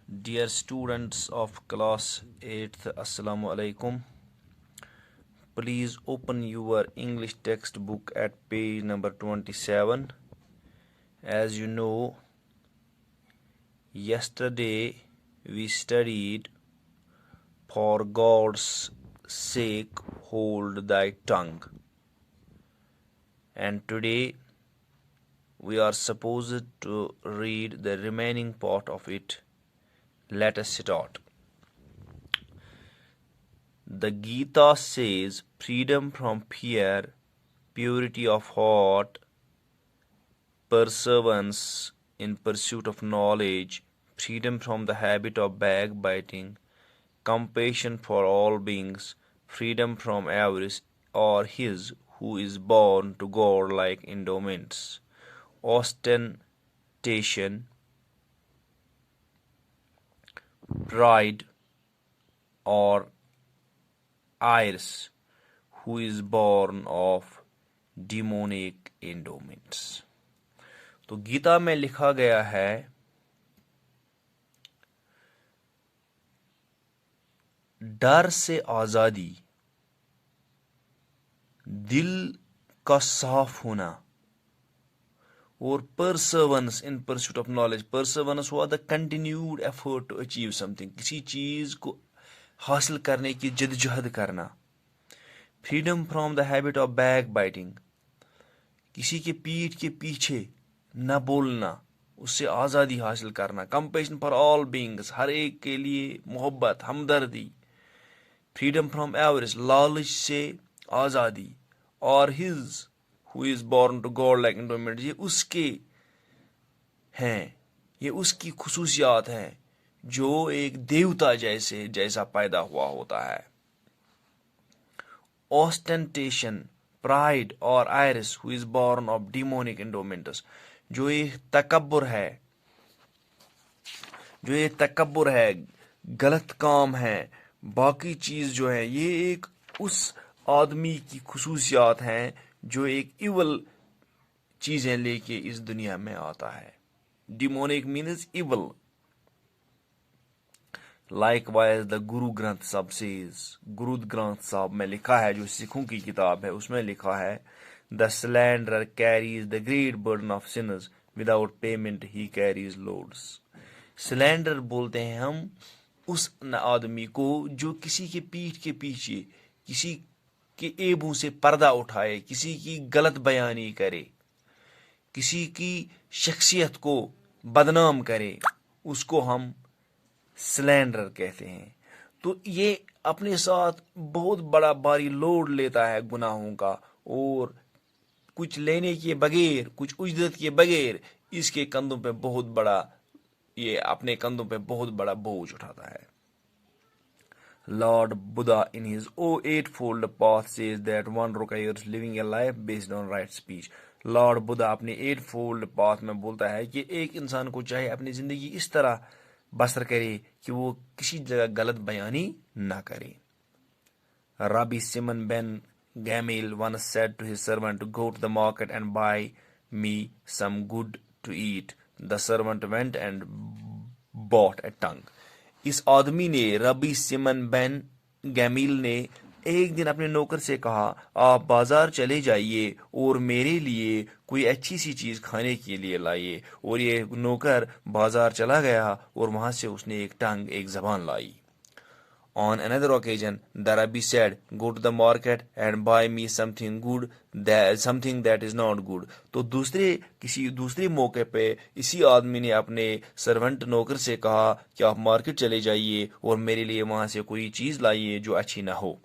Dear students of class 8th, Assalamu alaikum. Please open your English textbook at page number 27. As you know, yesterday we studied for God's sake hold thy tongue. And today we are supposed to read the remaining part of it. Let us start. The Gita says freedom from fear, purity of heart, perseverance in pursuit of knowledge, freedom from the habit of backbiting, compassion for all beings, freedom from avarice, are his who is born to godlike endowments. Ostentation, pride, or Iris, who is born of demonic endowments. تو گیتا میں لکھا گیا ہے ڈر سے آزادی، دل کا صاف ہونا، اور perseverance in pursuit of knowledge. Perseverance ہوا the continued effort to achieve something, کسی چیز کو حاصل کرنے کی جدوجہد کرنا. Freedom from the habit of backbiting, کسی کے پیٹھ کے پیچھے نہ بولنا، اس سے آزادی حاصل کرنا. کمپیشن فار آل بینگس، ہر ایک کے لیے محبت، ہمدردی. فریڈم فرام ایورس، لالچ سے آزادی. اور his who is born to God like endowment, یہ اس کے ہیں، یہ اس کی خصوصیات ہیں جو ایک دیوتا جیسا پیدا ہوا ہوتا ہے. اوسٹنٹیشن، پرائڈ اور ires who is born of demonic endowments, جو ایک تکبر ہے، غلط کام ہے، باقی چیز جو ہے، یہ ایک اس آدمی کی خصوصیات ہیں جو ایک ایول چیزیں لے کے اس دنیا میں آتا ہے. Demonic means evil. Likewise the Guru Granth Sahib says, گرو گرنتھ صاحب میں لکھا ہے، جو سکھوں کی کتاب ہے، اس میں لکھا ہے the slanderer carries the great burden of sins without payment he carries loads. Slander بولتے ہیں ہم اس آدمی کو جو کسی کے پیٹھ کے پیچھے کسی کے عیبوں سے پردہ اٹھائے، کسی کی غلط بیانی کرے، کسی کی شخصیت کو بدنام کرے، اس کو ہم سلینڈر کہتے ہیں. تو یہ اپنے ساتھ بہت بڑا باری لوڈ لیتا ہے گناہوں کا، اور کچھ لینے کے بغیر، کچھ اجرت کے بغیر اس کے کندھوں پہ بہت بڑا، یہ اپنے کندھوں پہ بہت بڑا بوجھ اٹھاتا ہے. Lord Buddha in his eightfold path says that one requires living a life based on right speech. Lord Buddha اپنے ایٹ فولڈ پاتھ میں بولتا ہے کہ ایک انسان کو چاہے اپنی زندگی اس طرح بسر کرے کہ وہ کسی جگہ غلط بیانی نہ کرے. Rabbi Simon ben Gamil once said to his servant, "Go to the market and buy me some good to eat." The servant went and bought a tongue. اس آدمی نے، ربی سمن بن گیمیل نے ایک دن اپنے نوکر سے کہا، آپ بازار چلے جائیے اور میرے لیے کوئی اچھی سی چیز کھانے کے لیے لائیے. اور یہ نوکر بازار چلا گیا اور وہاں سے اس نے ایک ٹنگ، ایک زبان لائی. On another occasion, the Rabbi said, "Go to the market and buy me something good, something that is not good." تو کسی دوسرے موقع پہ اسی آدمی نے اپنے سرونٹ نوکر سے کہا کہ آپ مارکیٹ چلے جائیے اور میرے لیے وہاں سے کوئی چیز لائیے جو اچھی نہ ہو.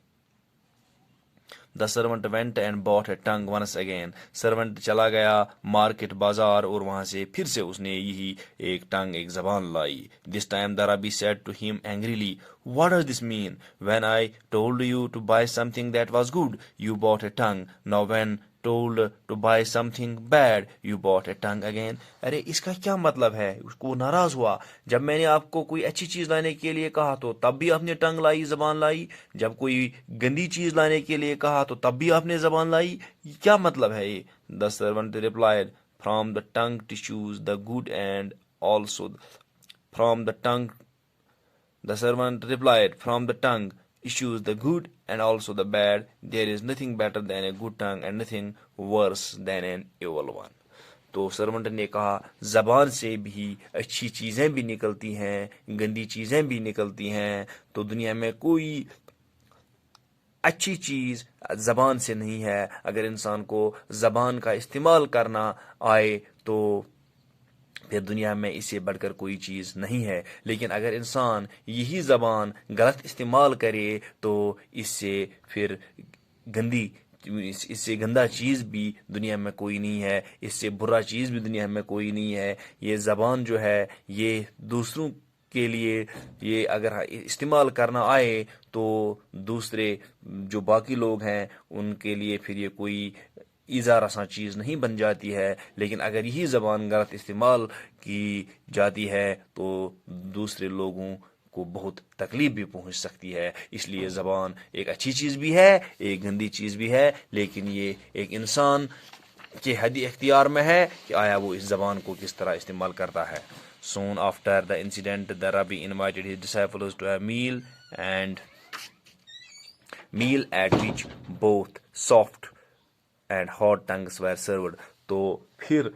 The servant went and bought a tongue once again. Servant چلا گیا مارکیٹ، بازار، اور وہاں سے پھر سے اس نے یہی ایک ٹنگ، ایک زبان لائی. This time the Rabbi said to him angrily, "What does this mean? When I told you to buy something that was good, you bought a tongue. Now when told to buy something bad, you bought a tongue again." ارے اس کا کیا مطلب ہے؟ اس کو ناراض ہوا. جب میں نے آپ کو کوئی اچھی چیز لانے کے لیے کہا تو تب بھی آپ نے ٹنگ لائی، زبان لائی. جب کوئی گندی چیز لانے کے لیے کہا تو تب بھی آپ نے زبان لائی. کیا مطلب ہے یہ؟ The servant replied, "From the tongue tissues the good and also from the tongue The servant replied, From the tongue issues the good and also the bad. There is nothing better than a good tongue and nothing worse than an evil one. تو servant نے کہا زبان سے بھی اچھی چیزیں بھی نکلتی ہیں، گندی چیزیں بھی نکلتی ہیں، تو دنیا میں کوئی اچھی چیز زبان سے نہیں ہے۔ اگر انسان کو زبان کا استعمال کرنا آئے تو پھر دنیا میں اس سے بڑھ کر کوئی چیز نہیں ہے، لیکن اگر انسان یہی زبان غلط استعمال کرے تو اس سے پھر اس سے گندا چیز بھی دنیا میں کوئی نہیں ہے، اس سے برا چیز بھی دنیا میں کوئی نہیں ہے۔ یہ زبان جو ہے یہ دوسروں کے لیے یہ اگر استعمال کرنا آئے تو دوسرے جو باقی لوگ ہیں ان کے لیے پھر یہ کوئی ایزا رساں چیز نہیں بن جاتی ہے، لیکن اگر یہی زبان غلط استعمال کی جاتی ہے تو دوسرے لوگوں کو بہت تکلیف بھی پہنچ سکتی ہے۔ اس لیے زبان ایک اچھی چیز بھی ہے، ایک گندی چیز بھی ہے، لیکن یہ ایک انسان کے حد اختیار میں ہے کہ آیا وہ اس زبان کو کس طرح استعمال کرتا ہے۔ Soon after the incident, the Rabbi invited his disciples to a meal at which both soft and hard tongues were served. تو پھر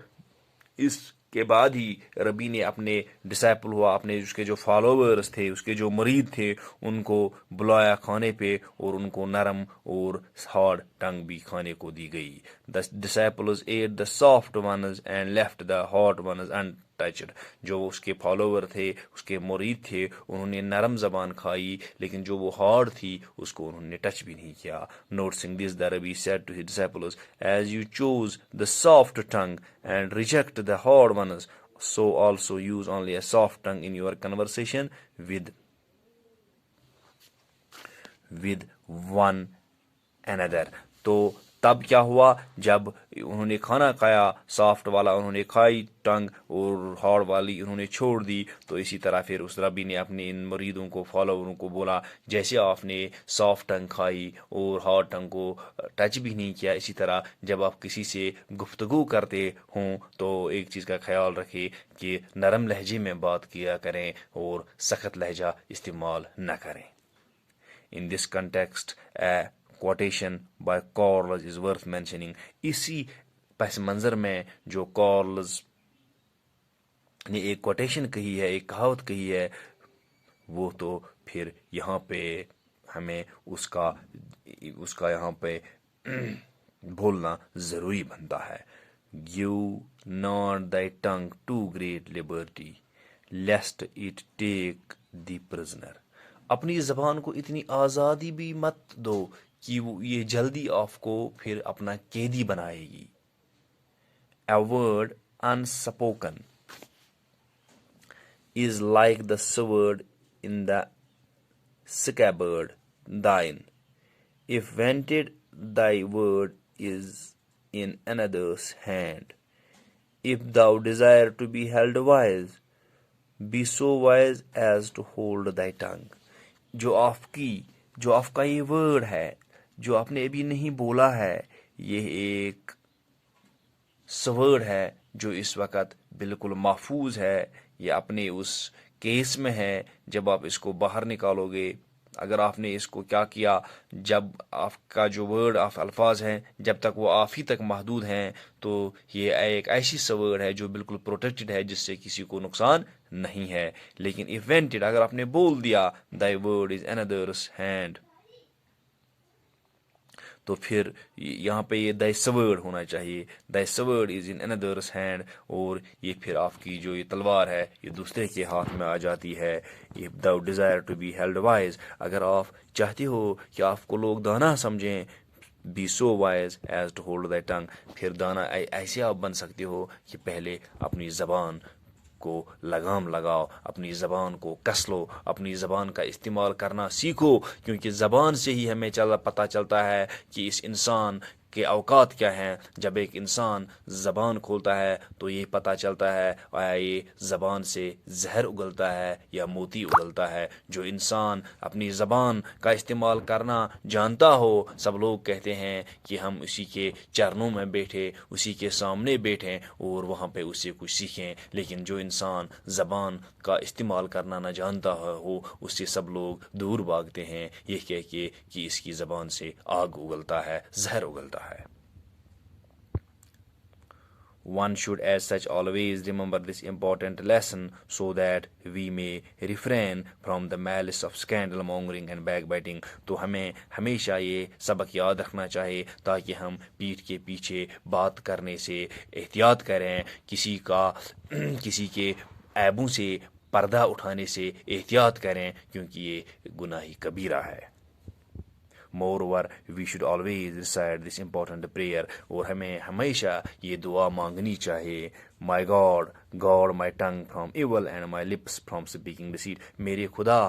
اس کے بعد ہی ربی نے اپنے ڈسائپل ہوا، اپنے اس کے جو فالوورز تھے، اس کے جو مرید تھے، ان کو بلایا کھانے پہ اور ان کو نرم اور ہارڈ ٹنگ بھی کھانے کو دی گئی۔ The disciples ate the soft ones and left the hard ones untouched. جو اس کے فالوور تھے، اس کے مرید تھے، انہوں نے نرم زبان کھائی، لیکن جو وہ ہارڈ تھی اس کو انہوں نے ٹچ بھی نہیں کیا۔ Noticing this, the Rabbi said to his disciples, As you chose the soft tongue and reject the hard ones, so also use only a soft tongue in your conversation with one another. تو تب کیا ہوا جب انہوں نے کھانا کھایا، soft والا انہوں نے کھائی ٹنگ اور ہارڈ والی انہوں نے چھوڑ دی، تو اسی طرح پھر اس ربی نے اپنے ان مریدوں کو فالووروں کو بولا جیسے آپ نے سافٹ ٹنگ کھائی اور ہارڈ ٹنگ کو ٹچ بھی نہیں کیا، اسی طرح جب آپ کسی سے گفتگو کرتے ہوں تو ایک چیز کا خیال رکھیں کہ نرم لہجے میں بات کیا کریں اور سخت لہجہ استعمال نہ کریں۔ In this context, a quotation by Carlos is worth mentioning. اسی پس منظر میں جو کارلز نے ایک کوٹیشن کہی ہے، ایک کہاوت کہی ہے، وہ تو پھر یہاں پہ ہمیں اس کا یہاں پہ بولنا ضروری بنتا ہے۔ Give not thy tongue too great liberty, lest it take thee prisoner. اپنی زبان کو اتنی آزادی بھی مت دو کہ یہ جلدی آپ کو پھر اپنا قیدی بنائے گی۔ A word unspoken is like the sword in the scabbard thine. If vented, thy word is in another's hand. If thou desire to be held wise, be so wise as to hold thy tongue. جو آپ کا یہ word ہے، جو آپ نے ابھی نہیں بولا ہے، یہ ایک سورڈ ہے جو اس وقت بالکل محفوظ ہے، یہ اپنے اس کیس میں ہے۔ جب آپ اس کو باہر نکالو گے، اگر آپ نے اس کو کیا کیا، جب آپ کا جو ورڈ الفاظ ہیں جب تک وہ آپ ہی تک محدود ہیں تو یہ ایک ایسی سورڈ ہے جو بالکل پروٹیکٹڈ ہے، جس سے کسی کو نقصان نہیں ہے۔ لیکن ایونٹڈ اگر آپ نے بول دیا thy word is another's hand، تو پھر یہاں پہ یہ thy sword ہونا چاہیے، thy sword is in another's hand، اور یہ پھر آپ کی جو یہ تلوار ہے یہ دوسرے کے ہاتھ میں آ جاتی ہے۔ If thou desire to be held wise، اگر آپ چاہتے ہو کہ آپ کو لوگ دانا سمجھیں، be so wise as to hold thy tongue، پھر دانا ایسے آپ بن سکتے ہو کہ پہلے اپنی زبان کو لگام لگاؤ، اپنی زبان کو کس لو، اپنی زبان کا استعمال کرنا سیکھو، کیونکہ زبان سے ہی ہمیں پتہ چلتا ہے کہ اس انسان کے اوقات کیا ہیں. جب ایک انسان زبان کھولتا ہے تو یہ پتہ چلتا ہے آیا یہ زبان سے زہر اگلتا ہے یا موتی اگلتا ہے. جو انسان اپنی زبان کا استعمال کرنا جانتا ہو، سب لوگ کہتے ہیں کہ ہم اسی کے چرنوں میں بیٹھے، اسی کے سامنے بیٹھیں اور وہاں پہ اس سے کچھ سیکھیں. لیکن جو انسان زبان کا استعمال کرنا نہ جانتا ہو، اس سے سب لوگ دور بھاگتے ہیں یہ کہہ کے کہ اس کی زبان سے آگ اگلتا ہے، زہر اگلتا ہے. One should as such always remember this important lesson so that we may refrain from the malice of scandal mongering and backbiting. تو ہمیں ہمیشہ یہ سبق یاد رکھنا چاہیے تاکہ ہم پیٹھ کے پیچھے بات کرنے سے احتیاط کریں، کسی کے عیبوں سے پردہ اٹھانے سے احتیاط کریں، کیونکہ یہ گناہ کبیرہ ہے. Moreover, we should always recite this important prayer. اور ہمیں ہمیشہ یہ دعا مانگنی چاہیے. My God, guard my tongue from evil and my lips from speaking deceit. میرے خدا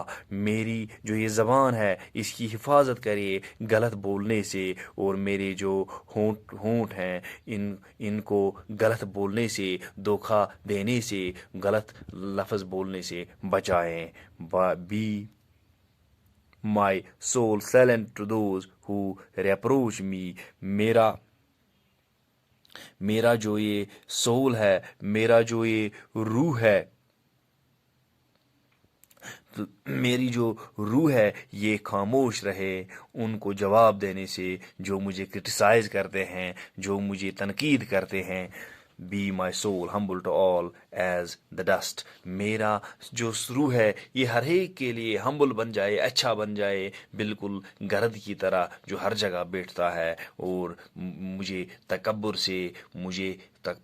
میری جو یہ زبان ہے اس کی حفاظت کریے غلط بولنے سے، اور میرے جو ہونٹ ہیں ان کو غلط بولنے سے، دھوکہ دینے سے، غلط لفظ بولنے سے بچائیں. Be my soul silent to those who reproach me. میرا جو یہ سول ہے، میرا جو یہ روح ہے، میری جو روح ہے یہ خاموش رہے ان کو جواب دینے سے جو مجھے کرٹیسائز کرتے ہیں، جو مجھے تنقید کرتے ہیں. Be my soul humble to all as the dust. میرا جو روح ہے یہ ہر ایک کے لیے ہمبل بن جائے، اچھا بن جائے، بالکل گرد کی طرح جو ہر جگہ بیٹھتا ہے، اور مجھے تکبر سے، مجھے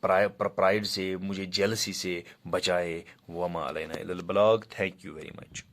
پرائڈ سے، مجھے جیلسی سے بچائے. وما علینا الا البلاغ. Thank you very much.